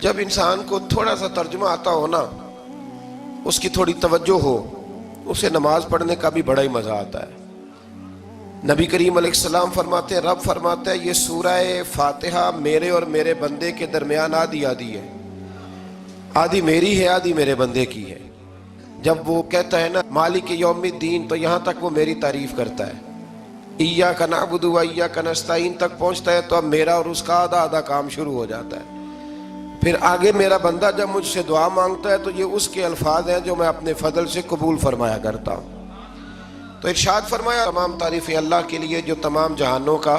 جب انسان کو تھوڑا سا ترجمہ آتا ہو نا، اس کی تھوڑی توجہ ہو، اسے نماز پڑھنے کا بھی بڑا ہی مزہ آتا ہے۔ نبی کریم علیہ السلام فرماتے ہیں، رب فرماتا ہے یہ سورہ فاتحہ میرے اور میرے بندے کے درمیان آدھی آدھی ہے، آدھی میری ہے آدھی میرے بندے کی ہے۔ جب وہ کہتا ہے نا مالک یوم الدین، تو یہاں تک وہ میری تعریف کرتا ہے، ایاک نعبد و ایاک نستعین تک پہنچتا ہے تو اب میرا اور اس کا آدھا آدھا کام شروع ہو جاتا ہے۔ پھر آگے میرا بندہ جب مجھ سے دعا مانگتا ہے تو یہ اس کے الفاظ ہیں جو میں اپنے فضل سے قبول فرمایا کرتا ہوں۔ تو ارشاد فرمایا تمام تعریفیں اللہ کے لیے جو تمام جہانوں کا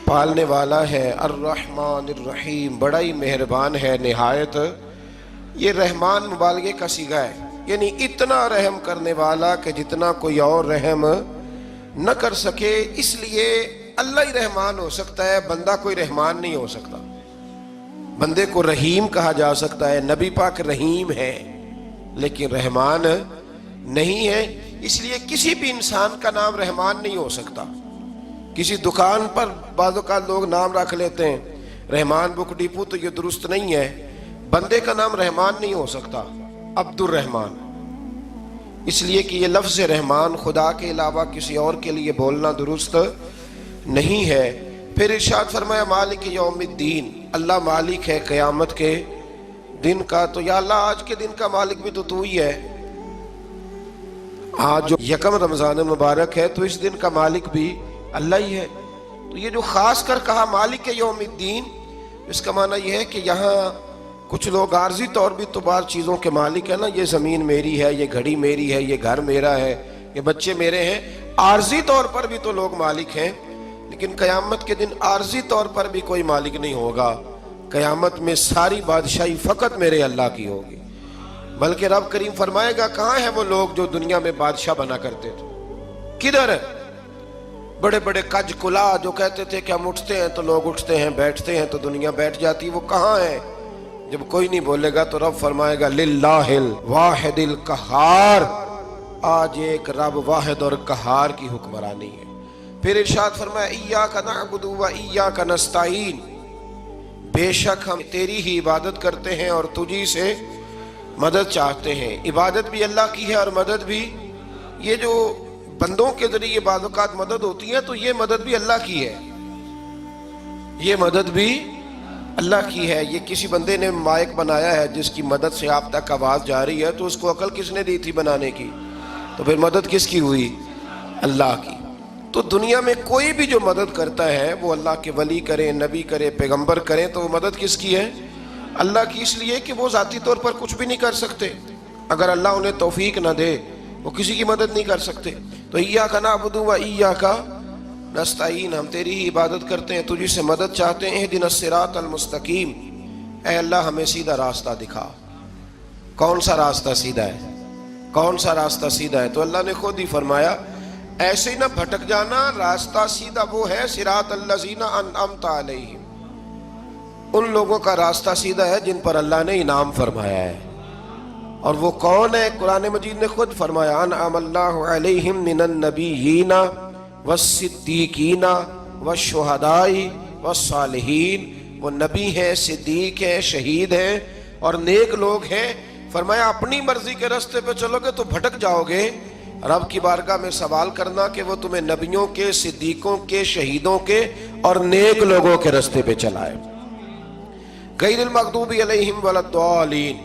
پالنے والا ہے، الرحمن الرحیم، بڑا ہی مہربان ہے نہایت۔ یہ رحمان مبالغے کا صیغہ ہے، یعنی اتنا رحم کرنے والا کہ جتنا کوئی اور رحم نہ کر سکے، اس لیے اللہ ہی رحمان ہو سکتا ہے، بندہ کوئی رحمان نہیں ہو سکتا۔ بندے کو رحیم کہا جا سکتا ہے، نبی پاک رحیم ہے لیکن رحمان نہیں ہے، اس لیے کسی بھی انسان کا نام رحمان نہیں ہو سکتا۔ کسی دکان پر بعض اوقات لوگ نام رکھ لیتے ہیں رحمان بک ڈپو، تو یہ درست نہیں ہے۔ بندے کا نام رحمان نہیں ہو سکتا، عبد الرحمان، اس لیے کہ یہ لفظ رحمان خدا کے علاوہ کسی اور کے لیے بولنا درست نہیں ہے۔ پھر ارشاد فرمایا مالک یوم الدین، اللہ مالک ہے قیامت کے دن کا۔ تو یا اللہ آج کے دن کا مالک بھی تو ہی ہے، آج جو یکم رمضان مبارک ہے تو اس دن کا مالک بھی اللہ ہی ہے۔ تو یہ جو خاص کر کہا مالک یوم الدین، اس کا معنی یہ ہے کہ یہاں کچھ لوگ عارضی طور بھی تو بعض چیزوں کے مالک ہیں نا، یہ زمین میری ہے، یہ گھڑی میری ہے، یہ گھر میرا ہے، یہ بچے میرے ہیں، عارضی طور پر بھی تو لوگ مالک ہیں۔ لیکن قیامت کے دن عارضی طور پر بھی کوئی مالک نہیں ہوگا، قیامت میں ساری بادشاہی فقط میرے اللہ کی ہوگی۔ بلکہ رب کریم فرمائے گا کہاں ہیں وہ لوگ جو دنیا میں بادشاہ بنا کرتے تھے، کدھر ہے؟ بڑے بڑے کج کلا جو کہتے تھے کہ ہم اٹھتے ہیں تو لوگ اٹھتے ہیں، بیٹھتے ہیں تو دنیا بیٹھ جاتی، وہ کہاں ہیں؟ جب کوئی نہیں بولے گا تو رب فرمائے گا للہ الواحد القہار، آج ایک رب واحد اور قہار کی حکمرانی ہے۔ پھر ارشاد فرمایا ایاک نعبد و ایاک نستعین، بے شک ہم تیری ہی عبادت کرتے ہیں اور تجھی سے مدد چاہتے ہیں۔ عبادت بھی اللہ کی ہے اور مدد بھی، یہ جو بندوں کے ذریعے بعض اوقات مدد ہوتی ہے تو یہ مدد بھی اللہ کی ہے، یہ مدد بھی اللہ کی ہے۔ یہ کسی بندے نے مائک بنایا ہے جس کی مدد سے آپ تک آواز جا رہی ہے، تو اس کو عقل کس نے دی تھی بنانے کی؟ تو پھر مدد کس کی ہوئی؟ اللہ کی۔ تو دنیا میں کوئی بھی جو مدد کرتا ہے وہ اللہ کے ولی کریں، نبی کرے، پیغمبر کریں، تو وہ مدد کس کی ہے؟ اللہ کی، اس لیے کہ وہ ذاتی طور پر کچھ بھی نہیں کر سکتے، اگر اللہ انہیں توفیق نہ دے وہ کسی کی مدد نہیں کر سکتے۔ تو ایاک نعبد و ایاک نستعین، ہم تیری ہی عبادت کرتے ہیں، تجھی سے مدد چاہتے ہیں۔ اہدنا الصراط المستقیم، اے اللہ ہمیں سیدھا راستہ دکھا۔ کون سا راستہ سیدھا ہے؟ کون سا راستہ سیدھا ہے؟ تو اللہ نے خود ہی فرمایا ایسے ہی نہ بھٹک جانا، راستہ سیدھا وہ ہے صراط الذین انعمت علیہم، ان لوگوں کا راستہ سیدھا ہے جن پر اللہ نے انعام فرمایا ہے۔ اور وہ کون ہے؟ قرآن مجید نے خود فرمایا انعم اللہ علیہم من النبیین والصدیقین والشہداء والصالحین، وہ نبی ہیں، صدیق ہیں، شہید ہیں اور نیک لوگ ہیں۔ فرمایا اپنی مرضی کے راستے پہ چلو گے تو بھٹک جاؤ گے، رب کی بارگاہ میں سوال کرنا کہ وہ تمہیں نبیوں کے، صدیقوں کے، شہیدوں کے اور نیک لوگوں کے راستے پہ چلائے۔ غیر المغضوب علیہم ولا الضالین،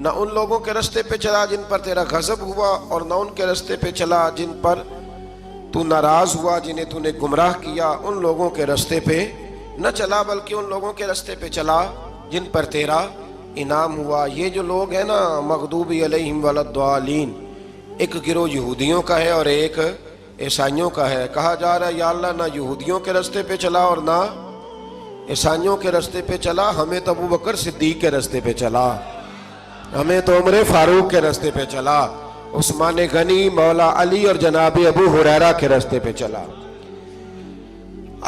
نہ ان لوگوں کے راستے پہ چلا جن پر تیرا غضب ہوا، اور نہ ان کے راستے پہ چلا جن پر تو ناراض ہوا، جنہیں تو نے گمراہ کیا، ان لوگوں کے راستے پہ نہ چلا، بلکہ ان لوگوں کے راستے پہ چلا جن پر تیرا انعام ہوا۔ یہ جو لوگ ہیں نا مغضوب علیہم ولا الضالین، ایک گروہ یہودیوں کا ہے اور ایک عیسائیوں کا ہے۔ کہا جا رہا ہے یا اللہ نہ یہودیوں کے راستے پہ چلا اور نہ عیسائیوں کے راستے پہ چلا، ہمیں تو ابو بکر صدیق کے راستے پہ چلا، ہمیں تو عمر فاروق کے راستے پہ چلا، عثمان غنی، مولا علی اور جناب ابو ہریرہ کے راستے پہ چلا۔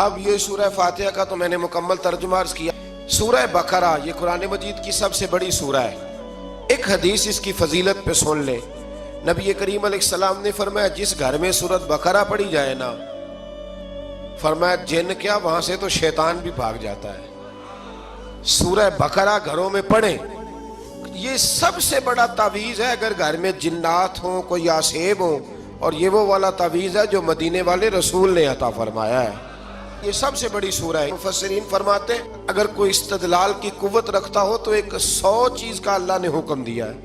اب یہ سورہ فاتحہ کا تو میں نے مکمل ترجمہ عرض کیا۔ سورہ بقرہ یہ قرآن مجید کی سب سے بڑی سورہ ہے۔ ایک حدیث اس کی فضیلت پہ سن لیں۔ نبی کریم علیہ السلام نے فرمایا جس گھر میں سورۃ بقرہ پڑھی جائے نا، فرمایا جن کیا وہاں سے تو شیطان بھی بھاگ جاتا ہے۔ سورہ بقرہ گھروں میں پڑھیں. یہ سب سے بڑا تعویذ ہے اگر گھر میں جنات ہوں، کوئی آسیب ہوں. اور یہ وہ والا تعویذ ہے جو مدینے والے رسول نے عطا فرمایا ہے. یہ سب سے بڑی سورہ ہے. مفسرین فرماتے ہیں اگر کوئی استدلال کی قوت رکھتا ہو تو ایک 100 چیز کا اللہ نے حکم دیا ہے.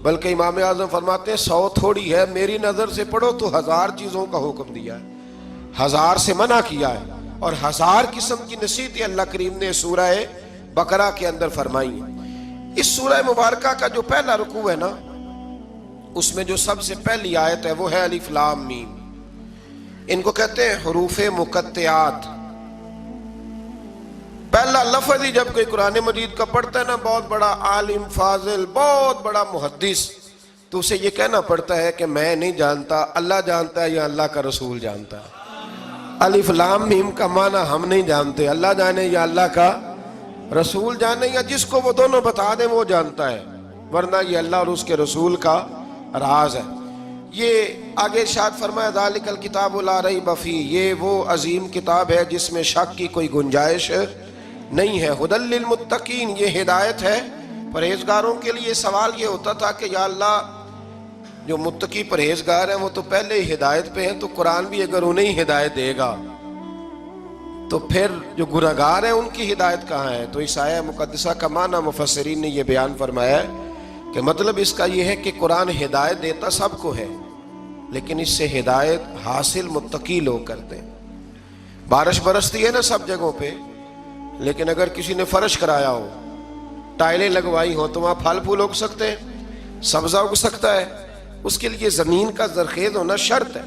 بلکہ امام اعظم فرماتے ہیں 100 تھوڑی ہے، میری نظر سے پڑھو تو 1000 چیزوں کا حکم دیا ہے، 1000 سے منع کیا ہے، اور 1000 قسم کی نصیحتیں اللہ کریم نے سورہ بقرہ کے اندر فرمائی ہیں. اس سورہ مبارکہ کا جو پہلا رکوع ہے نا، اس میں جو سب سے پہلی آیت ہے وہ ہے الف لام میم. ان کو کہتے ہیں حروف مقطعات. پہلا لفظ ہی جب کوئی قرآن مجید کا پڑھتا ہے نا، بہت بڑا عالم فاضل، بہت بڑا محدث، تو اسے یہ کہنا پڑتا ہے کہ میں نہیں جانتا، اللہ جانتا ہے یا اللہ کا رسول جانتا ہے. الف لام میم کا معنی ہم نہیں جانتے، اللہ جانے یا اللہ کا رسول جانے، یا جس کو وہ دونوں بتا دیں وہ جانتا ہے، ورنہ یہ اللہ اور اس کے رسول کا راز ہے. یہ آگے ارشاد فرمایا ذالک الکتاب لا ریب فیہ، یہ وہ عظیم کتاب ہے جس میں شک کی کوئی گنجائش نہیں ہے. ھدی للمتقین، یہ ہدایت ہے پرہیزگاروں کے لیے. سوال یہ ہوتا تھا کہ یا اللہ جو متقی پرہیزگار ہیں وہ تو پہلے ہی ہدایت پہ ہیں، تو قرآن بھی اگر انہیں ہدایت دے گا تو پھر جو گنہگار ہیں ان کی ہدایت کہاں ہے؟ تو اس آیہ مقدسہ کا معنی مفسرین نے یہ بیان فرمایا ہے کہ مطلب اس کا یہ ہے کہ قرآن ہدایت دیتا سب کو ہے، لیکن اس سے ہدایت حاصل متقی لوگ کرتے ہیں. بارش برستی ہے نا سب جگہوں پہ، لیکن اگر کسی نے فرش کرایا ہو، ٹائلیں لگوائی ہو، تو وہاں پھل پھول اگ سکتے ہیں، سبزہ اگ سکتا ہے. اس کے لیے زمین کا زرخیز ہونا شرط ہے.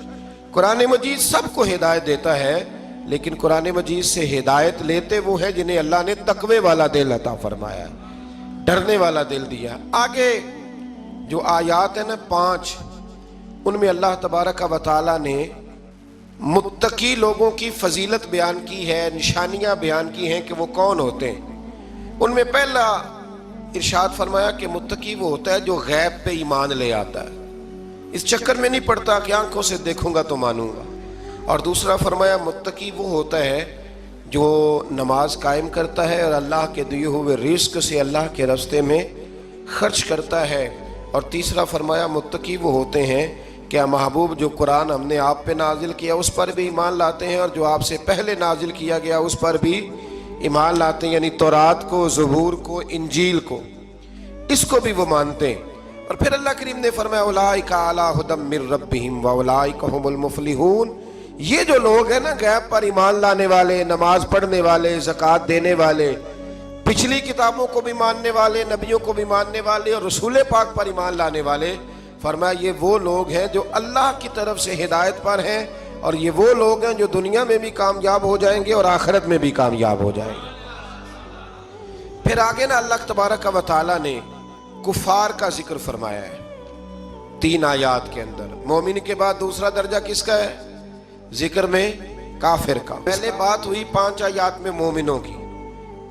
قرآن مجید سب کو ہدایت دیتا ہے، لیکن قرآن مجید سے ہدایت لیتے وہ ہیں جنہیں اللہ نے تقوی والا دل عطا فرمایا ہے، ڈرنے والا دل دیا. آگے جو آیات ہیں نا 5، ان میں اللہ تبارک و تعالیٰ نے متقی لوگوں کی فضیلت بیان کی ہے، نشانیاں بیان کی ہیں کہ وہ کون ہوتے ہیں. ان میں پہلا ارشاد فرمایا کہ متقی وہ ہوتا ہے جو غیب پہ ایمان لے آتا ہے، اس چکر میں نہیں پڑتا کہ آنکھوں سے دیکھوں گا تو مانوں گا. اور دوسرا فرمایا متقی وہ ہوتا ہے جو نماز قائم کرتا ہے اور اللہ کے دیے ہوئے رزق سے اللہ کے راستے میں خرچ کرتا ہے. اور تیسرا فرمایا متقی وہ ہوتے ہیں کہ محبوب جو قرآن ہم نے آپ پہ نازل کیا اس پر بھی ایمان لاتے ہیں، اور جو آپ سے پہلے نازل کیا گیا اس پر بھی ایمان لاتے ہیں، یعنی تورات کو، زبور کو، انجیل کو، اس کو بھی وہ مانتے ہیں. اور پھر اللہ کریم نے فرمایا اولئک علی ھدی من ربہم واولئک ھم المفلحون. یہ جو لوگ ہیں نا غیب پر ایمان لانے والے، نماز پڑھنے والے، زکوٰۃ دینے والے، پچھلی کتابوں کو بھی ماننے والے، نبیوں کو بھی ماننے والے، اور رسول پاک پر ایمان لانے والے، فرمایا یہ وہ لوگ ہیں جو اللہ کی طرف سے ہدایت پر ہیں، اور یہ وہ لوگ ہیں جو دنیا میں بھی کامیاب ہو جائیں گے اور آخرت میں بھی کامیاب ہو جائیں گے. پھر آگے نا اللہ تبارک و تعالیٰ نے کفار کا ذکر فرمایا ہے 3 آیات کے اندر. مومن کے بعد دوسرا درجہ کس کا ہے ذکر میں؟ کافر کا. پہلے بات ہوئی 5 آیات میں مومنوں کی،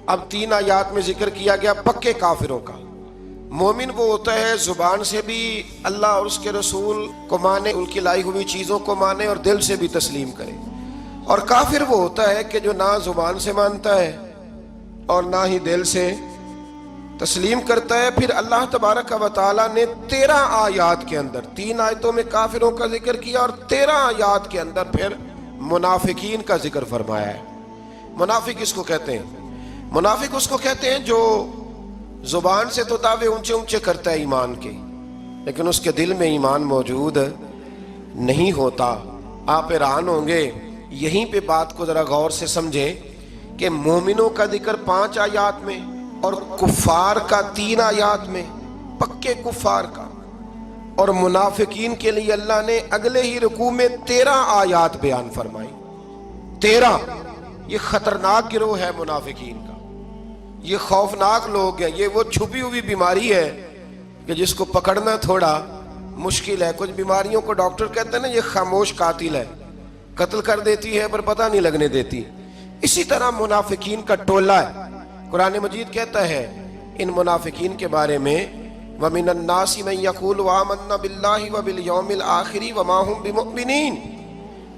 اب 3 آیات میں ذکر کیا گیا پکے کافروں کا. مومن وہ ہوتا ہے زبان سے بھی اللہ اور اس کے رسول کو مانے، ان کی لائی ہوئی چیزوں کو مانے اور دل سے بھی تسلیم کرے. اور کافر وہ ہوتا ہے کہ جو نہ زبان سے مانتا ہے اور نہ ہی دل سے تسلیم کرتا ہے. پھر اللہ تبارک و تعالیٰ نے 13 آیات کے اندر 3 آیتوں میں کافروں کا ذکر کیا، اور 13 آیات کے اندر پھر منافقین کا ذکر فرمایا ہے. منافق اس کو کہتے ہیں، منافق اس کو کہتے ہیں جو زبان سے تو دعوے اونچے اونچے کرتا ہے ایمان کے، لیکن اس کے دل میں ایمان موجود نہیں ہوتا. آپ حیران ہوں گے، یہیں پہ بات کو ذرا غور سے سمجھیں کہ مومنوں کا ذکر 5 آیات میں اور کفار کا 3 آیات میں، پکے کفار کا. اور منافقین کے لیے اللہ نے اگلے ہی رکوع میں 13 آیات بیان فرمائی. 13. یہ خطرناک گروہ ہے منافقین کا، یہ خوفناک لوگ ہیں. یہ وہ چھپی ہوئی بیماری ہے کہ جس کو پکڑنا تھوڑا مشکل ہے. کچھ بیماریوں کو ڈاکٹر کہتے ہیں نا یہ خاموش قاتل ہے، قتل کر دیتی ہے پر پتہ نہیں لگنے دیتی. اسی طرح منافقین کا ٹولہ ہے. قرآن مجید کہتا ہے ان منافقین کے بارے میں وَمِنَ النَّاسِ مَن يَقُولُ آمَنَّا بِاللَّهِ وَبِالْيَوْمِ الْآخِرِ وَمَا هُمْ بِمُؤْمِنِينَ.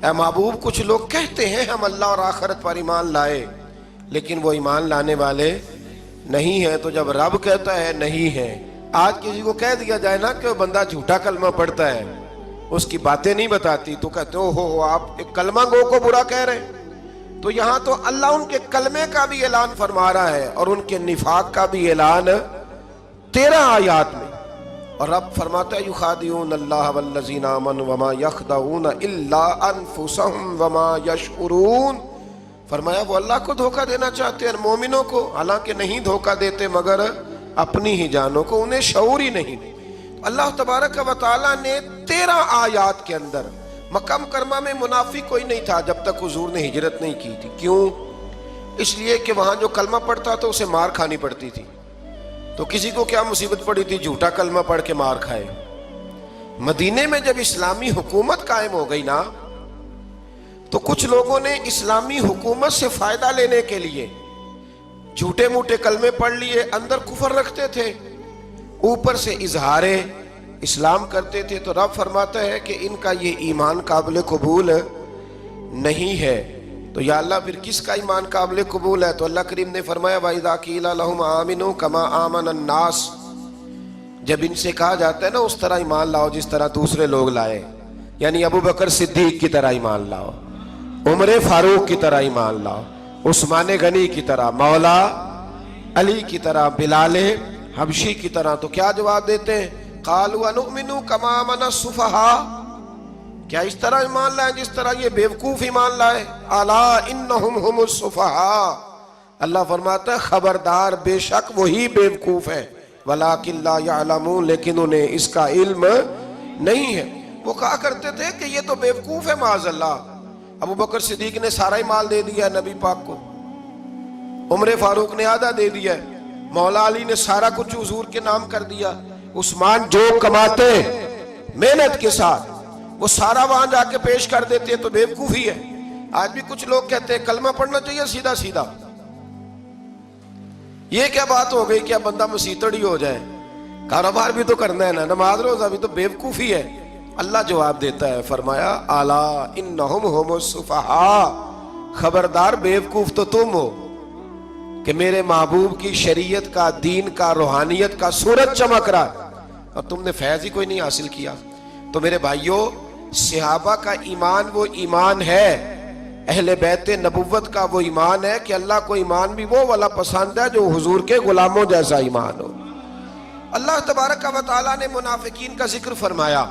اے محبوب کچھ لوگ کہتے ہیں ہم اللہ اور آخرت پر ایمان لائے، لیکن وہ ایمان لانے والے نہیں ہے تو جب رب کہتا ہے نہیں ہے، آج کسی کو کہہ دیا جائے نا کہ وہ بندہ جھوٹا کلمہ پڑھتا ہے، اس کی باتیں نہیں بتاتی، تو کہتے ہو آپ ایک کلمہ گو کو برا کہہ رہے ہیں۔ تو یہاں تو اللہ ان کے کلمے کا بھی اعلان فرما رہا ہے اور ان کے نفاق کا بھی اعلان 13 آیات میں۔ اور رب فرماتا ہے یخادعون اللہ والذین آمنوا وما یخدعون الا انفسهم وما یشعرون، فرمایا وہ اللہ کو دھوکہ دینا چاہتے ہیں مومنوں کو، حالانکہ نہیں دھوکہ دیتے مگر اپنی ہی جانوں کو، انہیں شعور ہی نہیں۔ اللہ تبارک و تعالیٰ نے 13 آیات کے اندر مکہ مکرمہ میں منافق کوئی نہیں تھا جب تک حضور نے ہجرت نہیں کی تھی۔ کیوں؟ اس لیے کہ وہاں جو کلمہ پڑھتا تھا اسے مار کھانی پڑتی تھی۔ تو کسی کو کیا مصیبت پڑی تھی جھوٹا کلمہ پڑھ کے مار کھائے۔ مدینے میں جب اسلامی حکومت قائم ہو گئی نا، تو کچھ لوگوں نے اسلامی حکومت سے فائدہ لینے کے لیے جھوٹے موٹے کلمے پڑھ لیے، اندر کفر رکھتے تھے، اوپر سے اظہار اسلام کرتے تھے۔ تو رب فرماتا ہے کہ ان کا یہ ایمان قابل قبول نہیں ہے۔ تو یا اللہ پھر کس کا ایمان قابل قبول ہے؟ تو اللہ کریم نے فرمایا وَإِذَا قِيلَ لَهُمْ آمِنُوا كَمَا آمَنَ النَّاسِ، جب ان سے کہا جاتا ہے نا اس طرح ایمان لاؤ جس طرح دوسرے لوگ لائے، یعنی ابو بکر صدیق کی طرح ایمان لاؤ، عمر فاروق کی طرح ایمان لاؤ، عثمان غنی کی طرح، مولا علی کی طرح، بلال حبشی کی طرح، تو کیا جواب دیتے ہیں؟ قالوا انؤمن كما آمن السفهاء، کیا اس طرح ایمان لائے جس طرح یہ بیوقوف ایمان لائے؟ الا انہم هم السفهاء، اللہ فرماتا ہے خبردار بے شک وہی بیوقوف ہے، ولکن لا يعلمون، لیکن انہیں اس کا علم نہیں ہے۔ وہ کہا کرتے تھے کہ یہ تو بیوقوف ہے معاذ اللہ۔ ابو بکر صدیق نے سارا ہی مال دے دیا نبی پاک کو، عمر فاروق نے آدھا دے دیا، مولا علی نے سارا کچھ حضور کے نام کر دیا، عثمان جو کماتے محنت کے ساتھ وہ سارا وہاں جا کے پیش کر دیتے ہیں، تو بیوقوفی ہے۔ آج بھی کچھ لوگ کہتے ہیں کلمہ پڑھنا چاہیے سیدھا سیدھا، یہ کیا بات ہو گئی کہ بندہ مسیتڑی ہو جائے، کاروبار بھی تو کرنا ہے نا، نماز روزہ بھی، تو بیوقوفی ہے۔ اللہ جواب دیتا ہے، فرمایا الا انہم هم السفہاء، خبردار بیوقوف تو تم ہو کہ میرے محبوب کی شریعت کا، دین کا، روحانیت کا سورج چمک رہا ہے اور تم نے فیض ہی کوئی نہیں حاصل کیا۔ تو میرے بھائیوں، صحابہ کا ایمان وہ ایمان ہے، اہل بیت نبوت کا وہ ایمان ہے کہ اللہ کو ایمان بھی وہ والا پسند ہے جو حضور کے غلاموں جیسا ایمان ہو۔ اللہ تبارک و تعالیٰ نے منافقین کا ذکر فرمایا،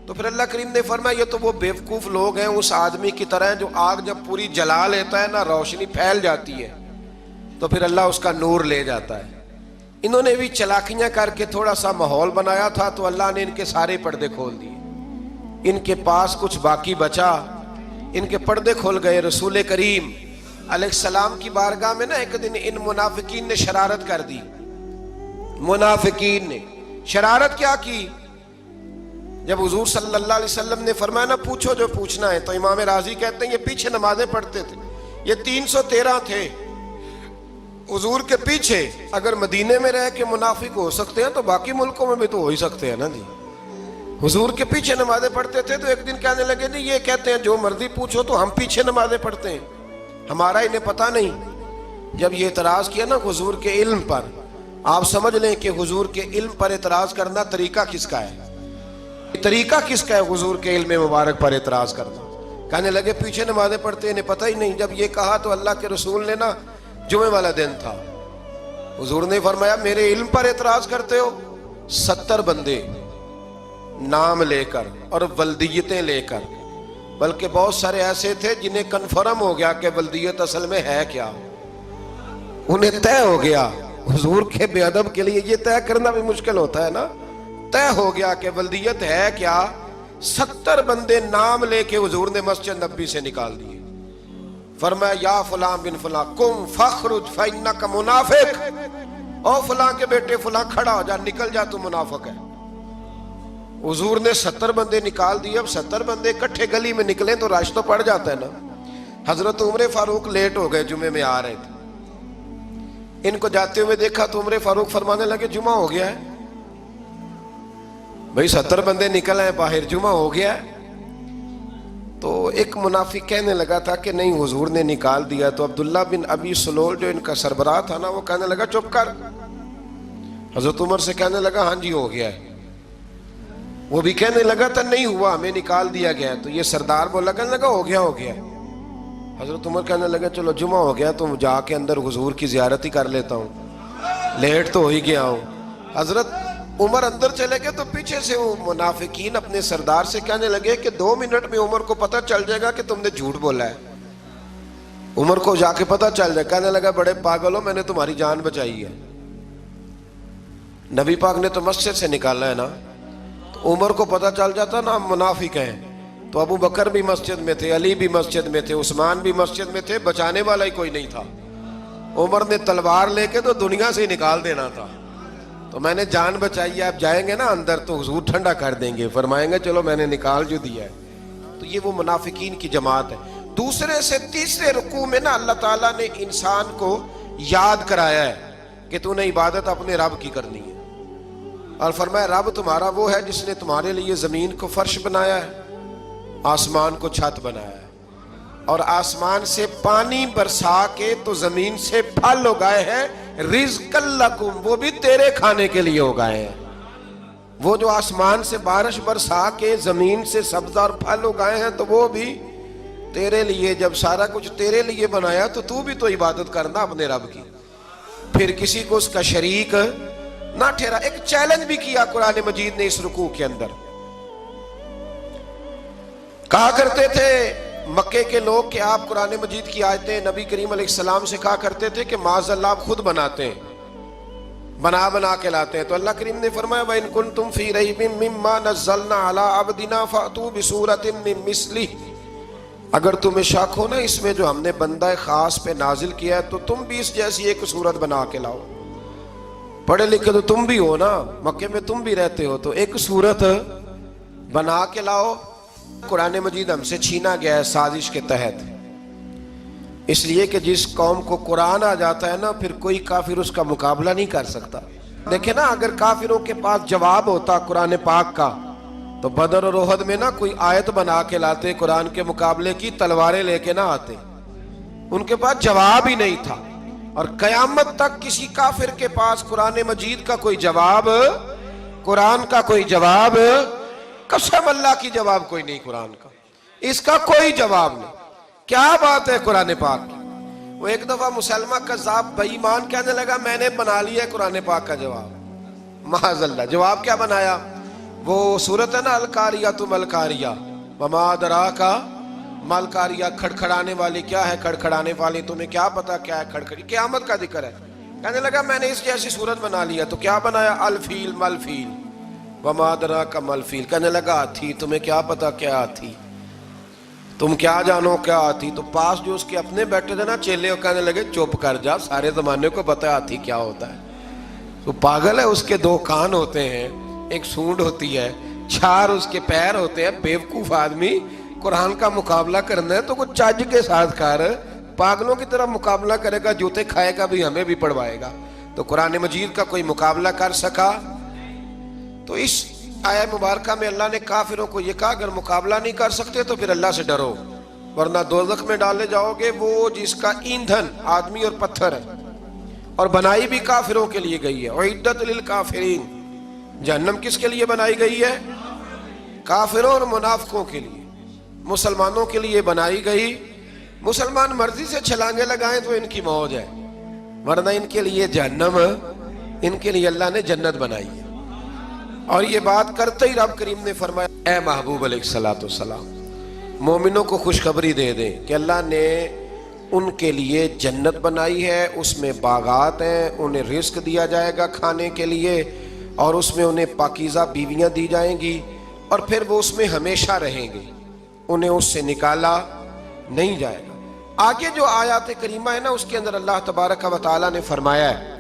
تو پھر اللہ کریم نے فرمایا یہ تو وہ بیوقوف لوگ ہیں اس آدمی کی طرح جو آگ جب پوری جلا لیتا ہے نا روشنی پھیل جاتی ہے تو پھر اللہ اس کا نور لے جاتا ہے۔ انہوں نے بھی چلاکیاں کر کے تھوڑا سا ماحول بنایا تھا تو اللہ نے ان کے سارے پردے کھول دیے، ان کے پاس کچھ باقی بچا، ان کے پردے کھول گئے۔ رسول کریم علیہ السلام کی بارگاہ میں نا ایک دن ان منافقین نے شرارت کر دی۔ منافقین نے شرارت کیا کی؟ جب حضور صلی اللہ علیہ وسلم نے فرمایا نا پوچھو جو پوچھنا ہے، تو امام راضی کہتے ہیں یہ پیچھے نمازیں پڑھتے تھے، یہ 313 تھے حضور کے پیچھے۔ اگر مدینے میں رہ کے منافق ہو سکتے ہیں تو باقی ملکوں میں بھی تو ہو ہی سکتے ہیں نا جی۔ حضور کے پیچھے نمازیں پڑھتے تھے تو ایک دن کہنے لگے نہیں یہ کہتے ہیں جو مرضی پوچھو تو ہم پیچھے نمازیں پڑھتے ہیں، ہمارا انہیں پتہ نہیں۔ جب یہ اعتراض کیا نا حضور کے علم پر، آپ سمجھ لیں کہ حضور کے علم پر اعتراض کرنا طریقہ کس کا ہے، طریقہ کس کا ہے حضور کے علم مبارک پر اعتراض کرنا۔ کہنے لگے پیچھے نمازیں پڑھتے انہیں پتہ ہی نہیں۔ جب یہ کہا تو اللہ کے رسول نے نا، جمعے والا دن تھا، حضور نے فرمایا میرے علم پر اعتراض کرتے ہو؟ 70 بندے نام لے کر اور ولدیتیں لے کر، بلکہ بہت سارے ایسے تھے جنہیں کنفرم ہو گیا کہ ولدیت اصل میں ہے کیا، انہیں طے ہو گیا۔ حضور کے بے ادب کے لیے یہ طے کرنا بھی مشکل ہوتا ہے نا، طے ہو گیا کہ ولدیت ہے کیا۔ 70 بندے نام لے کے حضور نے مسجد نبی سے نکال دیے، فرمایا یا فلاں بن فلاں قم فخرج فإنک منافق، او فلاں کے بیٹے فلاں کھڑا ہو جا، نکل جا تو منافق ہے۔ حضور نے 70 بندے نکال دیے۔ اب 70 بندے اکٹھے گلی میں نکلیں تو رش تو پڑ جاتا ہے نا۔ حضرت عمر فاروق لیٹ ہو گئے، جمعے میں آ رہے تھے، ان کو جاتے ہوئے دیکھا تو عمر فاروق فرمانے لگے جمعہ ہو گیا ہے بھئی، 70 بندے نکل آئے باہر، جمعہ ہو گیا ہے۔ تو ایک منافق کہنے لگا تھا کہ نہیں حضور نے نکال دیا. تو عبداللہ بن ابی سلول جو ان کا سربراہ تھا نا، وہ کہنے لگا چپ کر. حضرت عمر سے کہنے لگا ہاں جی ہو گیا ہے. وہ بھی کہنے لگا تھا نہیں ہوا، ہمیں نکال دیا گیا. تو یہ سردار بولا، کہنے لگا ہو گیا ہو گیا. حضرت عمر کہنے لگا چلو جمعہ ہو گیا تو جا کے اندر حضور کی زیارت ہی کر لیتا ہوں، لیٹ تو ہو ہی گیا ہوں. حضرت عمر اندر چلے گئے تو پیچھے سے وہ منافقین اپنے سردار سے کہنے لگے کہ 2 منٹ میں عمر کو پتہ چل جائے گا کہ تم نے جھوٹ بولا ہے. عمر کو جا کے پتہ چل جائے. کہنے لگا بڑے پاگل ہو، میں نے تمہاری جان بچائی ہے. نبی پاک نے تو مسجد سے نکالا ہے نا. تو عمر کو پتہ چل جاتا نا ہم منافق ہیں، تو ابو بکر بھی مسجد میں تھے، علی بھی مسجد میں تھے، عثمان بھی مسجد میں تھے، بچانے والا ہی کوئی نہیں تھا. عمر نے تلوار لے کے تو دنیا سے ہی نکال دینا تھا. تو میں نے جان بچائی ہے، آپ جائیں گے نا اندر تو حضور ٹھنڈا کر دیں گے، فرمائیں گے چلو میں نے نکال جو دیا ہے. تو یہ وہ منافقین کی جماعت ہے. دوسرے سے تیسرے رکوع میں نا اللہ تعالیٰ نے انسان کو یاد کرایا ہے کہ تو نے عبادت اپنے رب کی کرنی ہے. اور فرمایا رب تمہارا وہ ہے جس نے تمہارے لیے زمین کو فرش بنایا ہے، آسمان کو چھت بنایا ہے، اور آسمان سے پانی برسا کے تو زمین سے پھل اگائے ہیں، رزق لکم، وہ بھی تیرے کھانے کے لیے اگائے ہیں. وہ جو آسمان سے بارش برسا کے زمین سے سبز اور پھل اگائے ہیں تو وہ بھی تیرے لیے. جب سارا کچھ تیرے لیے بنایا تو بھی تو عبادت کرنا اپنے رب کی، پھر کسی کو اس کا شریک نہ ٹھہرا. ایک چیلنج بھی کیا قرآن مجید نے اس رکوع کے اندر. کہا کرتے تھے مکے کے لوگ کہ آپ قرآن مجید کی آیتیں نبی کریم علیہ السلام سے کہا کرتے تھے کہ معاذ اللہ آپ خود بناتے ہیں، بنا کے لاتے ہیں. تو اللہ کریم نے فرمایا وَإِن كُنتُمْ فِي رَيْبٍ مِّمَّا نَزَّلْنَا عَلَىٰ عَبْدِنَا فَأْتُوا بِسُورَةٍ مِّن مِّثْلِهِ، اگر تمہیں شک ہو نا اس میں جو ہم نے بندہ خاص پہ نازل کیا ہے تو تم بھی اس جیسی ایک صورت بنا کے لاؤ. پڑھے لکھے تو تم بھی ہو نا، مکے میں تم بھی رہتے ہو، تو ایک صورت بنا کے لاؤ. قرآن مجید ہم سے چھینا گیا ہے سازش کے تحت، اس لیے کہ جس قوم کو قرآن آ جاتا ہے نا پھر کوئی کافر اس کا مقابلہ نہیں کر سکتا. دیکھیں نا اگر کافروں کے پاس جواب ہوتا قرآن پاک کا تو بدر اور احد میں نا کوئی آیت بنا کے لاتے، قرآن کے مقابلے کی تلواریں لے کے نہ آتے. ان کے پاس جواب ہی نہیں تھا. اور قیامت تک کسی کافر کے پاس قرآن مجید کا کوئی جواب، قرآن کا کوئی جواب، قسم اللہ کی جواب کوئی نہیں قرآن کا، اس کا کوئی جواب نہیں. کیا بات ہے قرآن پاک کی. وہ ایک دفعہ مسلمہ کذاب بے ایمان کہنے لگا میں نے بنا لیا ہے قرآن پاک کا جواب. معاذ اللہ. جواب کیا بنایا؟ وہ سورت ہے نا القاریۃ ما القاریۃ وما ادراک ما القاریۃ، کھڑکھڑانے والی کیا ہے، کھڑکھڑانے والی تمہیں کیا پتا کیا ہے کھڑکھڑی، قیامت کا ذکر ہے. کہنے لگا میں نے اس جیسی صورت بنا لیا. تو کیا بنایا؟ الفیل ملفیل وما ادراک ما الفیل. کہنے لگا ہاتھی، تمہیں کیا پتا کیا ہاتھی، تم کیا جانو کیا ہاتھی. تو پاس جو اس کے اپنے بیٹھے تھے نا چیلے، وہ کہنے لگے چپ کر جا، سارے زمانے کو پتا ہے ہاتھی کیا ہوتا ہے. تو پاگل ہے، اس کے 2 کان ہوتے ہیں، ایک سونڈ ہوتی ہے، 4 اس کے پیر ہوتے ہیں. بیوقوف آدمی قرآن کا مقابلہ کرنا ہے تو کچھ چج کے ساتھ کر، پاگلوں کی طرح مقابلہ کرے گا، جوتے کھائے گا بھی، ہمیں بھی پڑھوائے گا. تو قرآن مجید کا کوئی مقابلہ کر سکا؟ تو اس آیہ مبارکہ میں اللہ نے کافروں کو یہ کہا اگر مقابلہ نہیں کر سکتے تو پھر اللہ سے ڈرو، ورنہ دوزخ میں ڈالے جاؤ گے، وہ جس کا ایندھن آدمی اور پتھر ہے، اور بنائی بھی کافروں کے لیے گئی ہے. اعدت للکافرین، جہنم کس کے لیے بنائی گئی ہے؟ کافروں اور منافقوں کے لیے. مسلمانوں کے لیے بنائی گئی. مسلمان مرضی سے چھلانگے لگائیں تو ان کی موج ہے، ورنہ ان کے لیے جہنم، ان کے لیے اللہ نے جنت بنائی ہے. اور یہ بات کرتے ہی رب کریم نے فرمایا اے محبوب علیہ السلام مومنوں کو خوشخبری دے دیں کہ اللہ نے ان کے لیے جنت بنائی ہے، اس میں باغات ہیں، انہیں رزق دیا جائے گا کھانے کے لیے، اور اس میں انہیں پاکیزہ بیویاں دی جائیں گی، اور پھر وہ اس میں ہمیشہ رہیں گے، انہیں اس سے نکالا نہیں جائے گا. آگے جو آیات کریمہ ہے نا اس کے اندر اللہ تبارک و تعالیٰ نے فرمایا ہے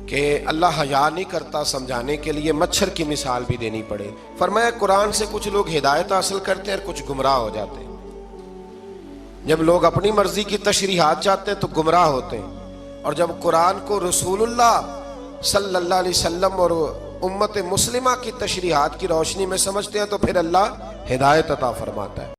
کہ اللہ حیا نہیں کرتا سمجھانے کے لیے مچھر کی مثال بھی دینی پڑے. فرمایا قرآن سے کچھ لوگ ہدایت حاصل کرتے ہیں اور کچھ گمراہ ہو جاتے ہیں. جب لوگ اپنی مرضی کی تشریحات چاہتے ہیں تو گمراہ ہوتے ہیں، اور جب قرآن کو رسول اللہ صلی اللہ علیہ وسلم اور امت مسلمہ کی تشریحات کی روشنی میں سمجھتے ہیں تو پھر اللہ ہدایت عطا فرماتا ہے.